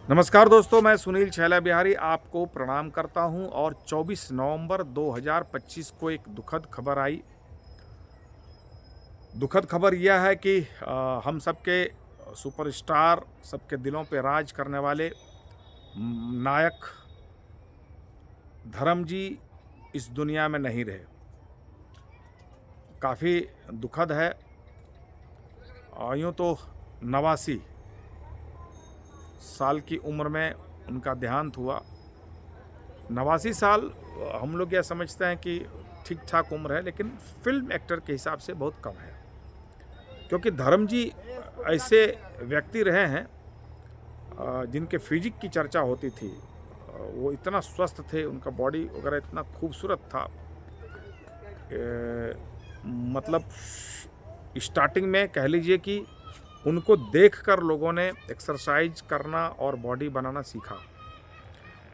नमस्कार दोस्तों, मैं सुनील छैला बिहारी आपको प्रणाम करता हूं और 24 नवंबर 2025 को एक दुखद खबर आई। दुखद खबर यह है कि हम सबके सुपरस्टार, सबके दिलों पे राज करने वाले नायक धर्म जी इस दुनिया में नहीं रहे। काफ़ी दुखद है। यूँ तो 89 साल की उम्र में उनका देहांत हुआ। 89 साल हम लोग यह समझते हैं कि ठीक ठाक उम्र है, लेकिन फिल्म एक्टर के हिसाब से बहुत कम है, क्योंकि धर्म जी ऐसे व्यक्ति रहे हैं जिनके फिजिक की चर्चा होती थी। वो इतना स्वस्थ थे, उनका बॉडी वगैरह इतना खूबसूरत था। मतलब स्टार्टिंग में कह लीजिए कि उनको देखकर लोगों ने एक्सरसाइज करना और बॉडी बनाना सीखा।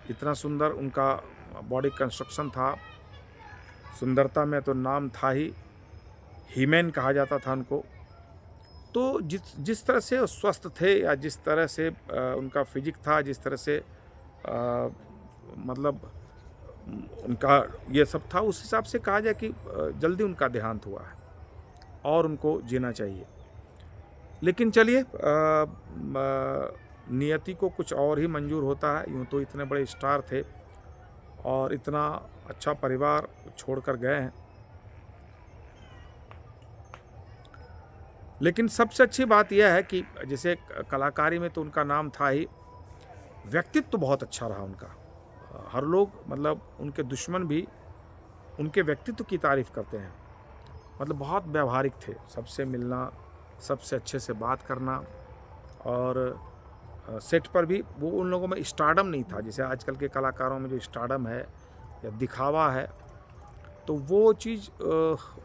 इतना सुंदर उनका बॉडी कंस्ट्रक्शन था। सुंदरता में तो नाम था ही, हीमैन कहा जाता था उनको। तो जिस जिस तरह से वो स्वस्थ थे, या जिस तरह से उनका फिजिक था, जिस तरह से मतलब उनका ये सब था, उस हिसाब से कहा जाए कि जल्दी उनका देहांत हुआ है और उनको जीना चाहिए। लेकिन चलिए, नियति को कुछ और ही मंजूर होता है। यूँ तो इतने बड़े स्टार थे और इतना अच्छा परिवार छोड़कर गए हैं। लेकिन सबसे अच्छी बात यह है कि जैसे कलाकारी में तो उनका नाम था ही, व्यक्तित्व तो बहुत अच्छा रहा उनका। हर लोग, मतलब उनके दुश्मन भी उनके व्यक्तित्व की तारीफ़ करते हैं। मतलब बहुत व्यावहारिक थे, सबसे मिलना, सबसे अच्छे से बात करना, और सेट पर भी वो उन लोगों में स्टारडम नहीं था। जैसे आजकल के कलाकारों में जो स्टारडम है या दिखावा है, तो वो चीज़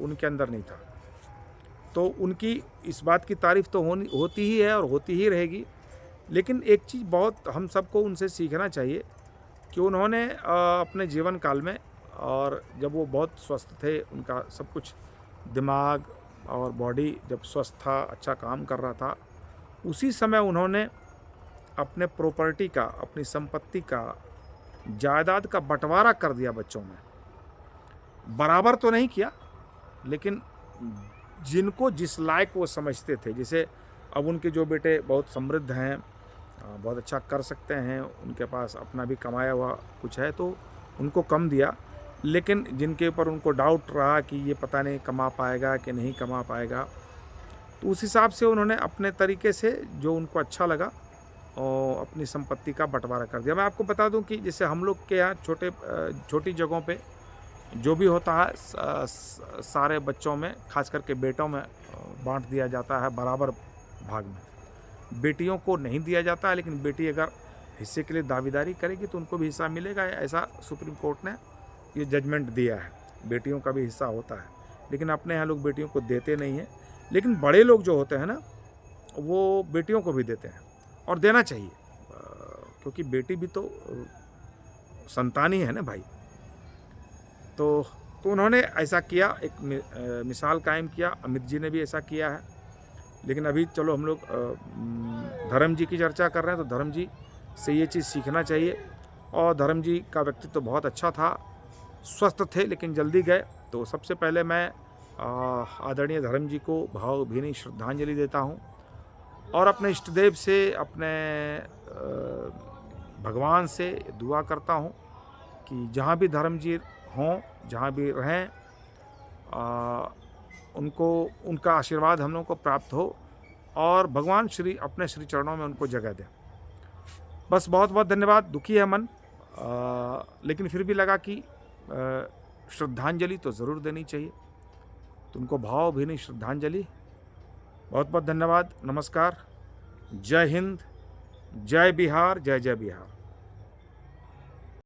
उनके अंदर नहीं था। तो उनकी इस बात की तारीफ़ तो होती ही है और होती ही रहेगी। लेकिन एक चीज़ बहुत हम सबको उनसे सीखना चाहिए कि उन्होंने अपने जीवन काल में, और जब वो बहुत स्वस्थ थे, उनका सब कुछ, दिमाग और बॉडी जब स्वस्थ था, अच्छा काम कर रहा था, उसी समय उन्होंने अपने प्रॉपर्टी का, अपनी संपत्ति का, जायदाद का बंटवारा कर दिया बच्चों में। बराबर तो नहीं किया, लेकिन जिनको जिस लायक वो समझते थे। जैसे अब उनके जो बेटे बहुत समृद्ध हैं, बहुत अच्छा कर सकते हैं, उनके पास अपना भी कमाया हुआ कुछ है, तो उनको कम दिया। लेकिन जिनके ऊपर उनको डाउट रहा कि ये पता नहीं कमा पाएगा कि नहीं कमा पाएगा, तो उस हिसाब से उन्होंने अपने तरीके से जो उनको अच्छा लगा और अपनी संपत्ति का बंटवारा कर दिया। मैं आपको बता दूं कि जैसे हम लोग के यहाँ छोटी जगहों पे जो भी होता है, सारे बच्चों में, खास करके बेटों में बांट दिया जाता है बराबर भाग में। बेटियों को नहीं दिया जाता है, लेकिन बेटी अगर हिस्से के लिए दावेदारी करेगी तो उनको भी हिस्सा मिलेगा। ऐसा सुप्रीम कोर्ट ने ये जजमेंट दिया है, बेटियों का भी हिस्सा होता है। लेकिन अपने यहाँ लोग बेटियों को देते नहीं हैं। लेकिन बड़े लोग जो होते हैं ना, वो बेटियों को भी देते हैं, और देना चाहिए, क्योंकि बेटी भी तो संतान ही है ना भाई। तो उन्होंने ऐसा किया, एक मिसाल कायम किया। अमित जी ने भी ऐसा किया है। लेकिन अभी चलो हम लोग धर्म जी की चर्चा कर रहे हैं, तो धर्म जी से ये चीज़ सीखना चाहिए। और धर्म जी का व्यक्तित्व तो बहुत अच्छा था, स्वस्थ थे, लेकिन जल्दी गए। तो सबसे पहले मैं आदरणीय धर्म जी को भावभीनी श्रद्धांजलि देता हूँ, और अपने इष्टदेव से, अपने भगवान से दुआ करता हूँ कि जहाँ भी धर्म जी हों, जहाँ भी रहें, उनको, उनका आशीर्वाद हम लोगों को प्राप्त हो, और भगवान श्री अपने श्री चरणों में उनको जगह दें। बस बहुत बहुत धन्यवाद। दुखी है मन, लेकिन फिर भी लगा कि श्रद्धांजलि तो ज़रूर देनी चाहिए। तो उनको भावभीनी श्रद्धांजलि। बहुत बहुत धन्यवाद। नमस्कार। जय हिंद, जय बिहार, जय जय बिहार।